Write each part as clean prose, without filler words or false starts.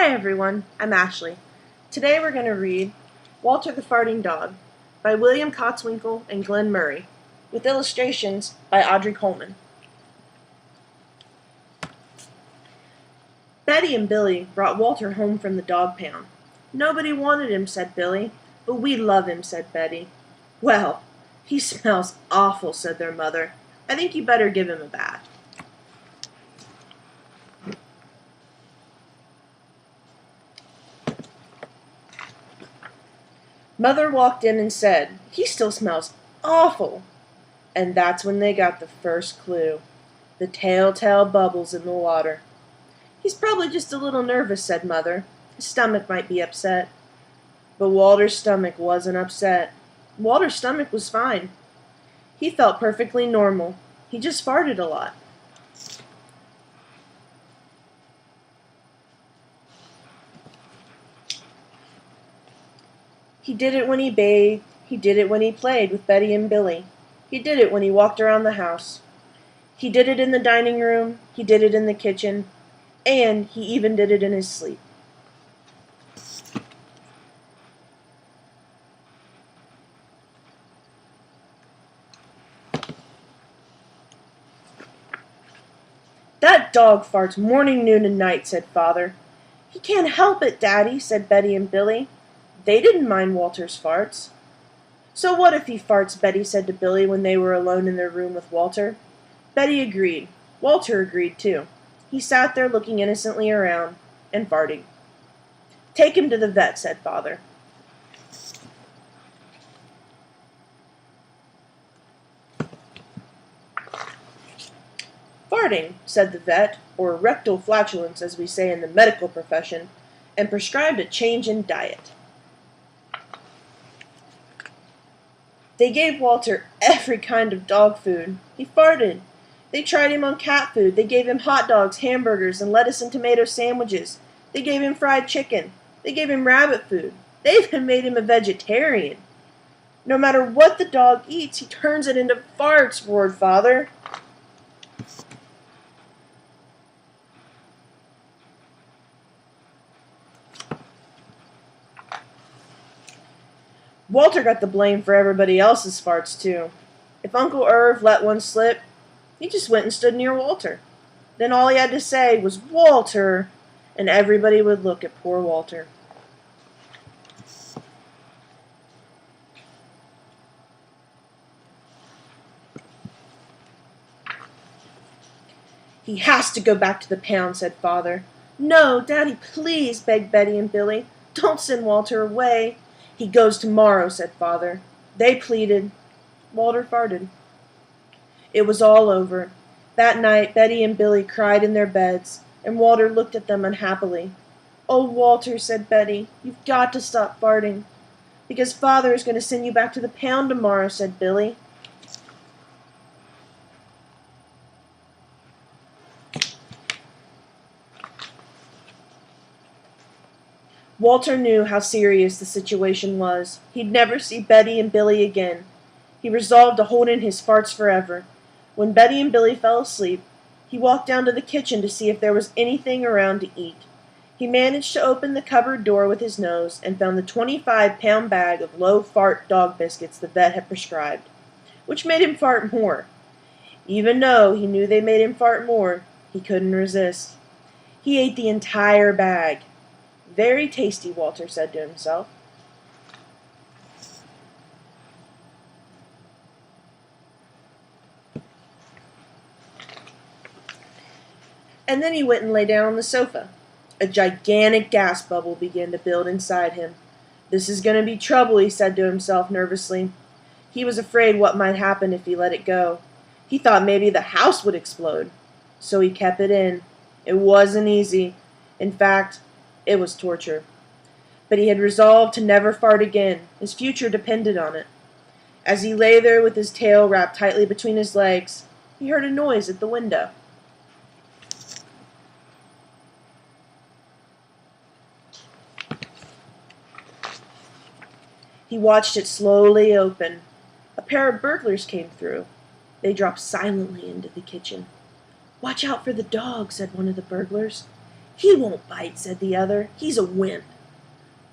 Hi everyone, I'm Ashley. Today we're going to read Walter the Farting Dog by William Kotzwinkle and Glenn Murray, with illustrations by Audrey Coleman. Betty and Billy brought Walter home from the dog pound. Nobody wanted him, said Billy, but we love him, said Betty. Well, he smells awful, said their mother. I think you better give him a bath. Mother walked in and said, "He still smells awful." And that's when they got the first clue. The telltale bubbles in the water. "He's probably just a little nervous," said Mother. "His stomach might be upset." But Walter's stomach wasn't upset. Walter's stomach was fine. He felt perfectly normal. He just farted a lot. He did it when he bathed. He did it when he played with Betty and Billy. He did it when he walked around the house. He did it in the dining room. He did it in the kitchen. And he even did it in his sleep. "That dog farts morning, noon, and night," said Father. "He can't help it, Daddy," said Betty and Billy. They didn't mind Walter's farts. "So what if he farts?" Betty said to Billy when they were alone in their room with Walter. Betty agreed. Walter agreed too. He sat there looking innocently around and farting. "Take him to the vet," said Father. "Farting," said the vet, or rectal flatulence as we say in the medical profession, and prescribed a change in diet. They gave Walter every kind of dog food. He farted. They tried him on cat food. They gave him hot dogs, hamburgers, and lettuce and tomato sandwiches. They gave him fried chicken. They gave him rabbit food. They even made him a vegetarian. "No matter what the dog eats, he turns it into farts," roared Father. Walter got the blame for everybody else's farts, too. If Uncle Irv let one slip, he just went and stood near Walter. Then all he had to say was, "Walter," and everybody would look at poor Walter. "He has to go back to the pound," said Father. "No, Daddy, please," begged Betty and Billy. "Don't send Walter away." "He goes tomorrow," said Father. They pleaded. Walter farted. It was all over. That night, Betty and Billy cried in their beds, and Walter looked at them unhappily. "Oh, Walter," said Betty, "you've got to stop farting." "Because Father is going to send you back to the pound tomorrow," said Billy. Walter knew how serious the situation was. He'd never see Betty and Billy again. He resolved to hold in his farts forever. When Betty and Billy fell asleep, he walked down to the kitchen to see if there was anything around to eat. He managed to open the cupboard door with his nose and found the 25-pound bag of low-fart dog biscuits the vet had prescribed, which made him fart more. Even though he knew they made him fart more, he couldn't resist. He ate the entire bag. "Very tasty," Walter said to himself. And then he went and lay down on the sofa. A gigantic gas bubble began to build inside him. "This is going to be trouble," he said to himself nervously. He was afraid what might happen if he let it go. He thought maybe the house would explode. So he kept it in. It wasn't easy. In fact, it was torture. But he had resolved to never fart again. His future depended on it. As he lay there with his tail wrapped tightly between his legs, he heard a noise at the window. He watched it slowly open. A pair of burglars came through. They dropped silently into the kitchen. "Watch out for the dog," said one of the burglars. "He won't bite," said the other. "He's a wimp."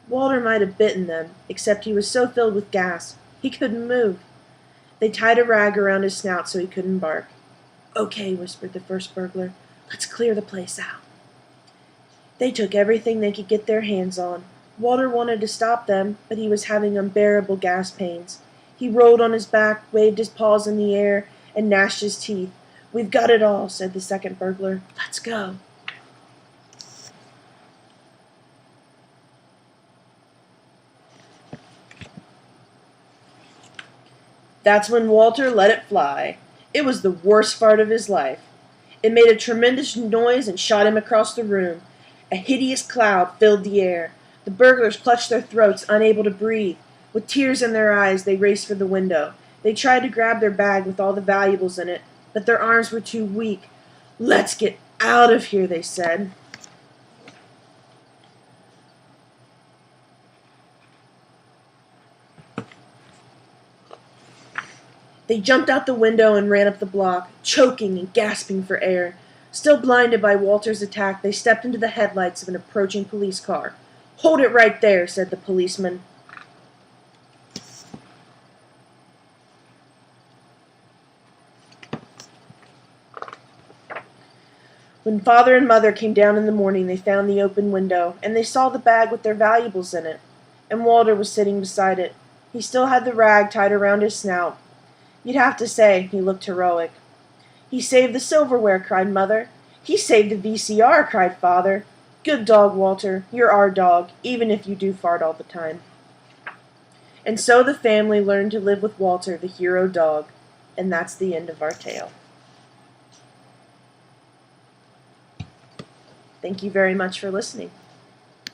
Walter might have bitten them, except he was so filled with gas, he couldn't move. They tied a rag around his snout so he couldn't bark. "Okay," whispered the first burglar. "Let's clear the place out." They took everything they could get their hands on. Walter wanted to stop them, but he was having unbearable gas pains. He rolled on his back, waved his paws in the air, and gnashed his teeth. "We've got it all," said the second burglar. "Let's go." That's when Walter let it fly. It was the worst fart of his life. It made a tremendous noise and shot him across the room. A hideous cloud filled the air. The burglars clutched their throats, unable to breathe. With tears in their eyes, they raced for the window. They tried to grab their bag with all the valuables in it, but their arms were too weak. "Let's get out of here," they said. They jumped out the window and ran up the block, choking and gasping for air. Still blinded by Walter's attack, they stepped into the headlights of an approaching police car. "Hold it right there," said the policeman. When father and mother came down in the morning, they found the open window, and they saw the bag with their valuables in it, and Walter was sitting beside it. He still had the rag tied around his snout. You'd have to say he looked heroic. "He saved the silverware," cried Mother. "He saved the VCR," cried Father. "Good dog, Walter. You're our dog, even if you do fart all the time." And so the family learned to live with Walter, the hero dog. And that's the end of our tale. Thank you very much for listening.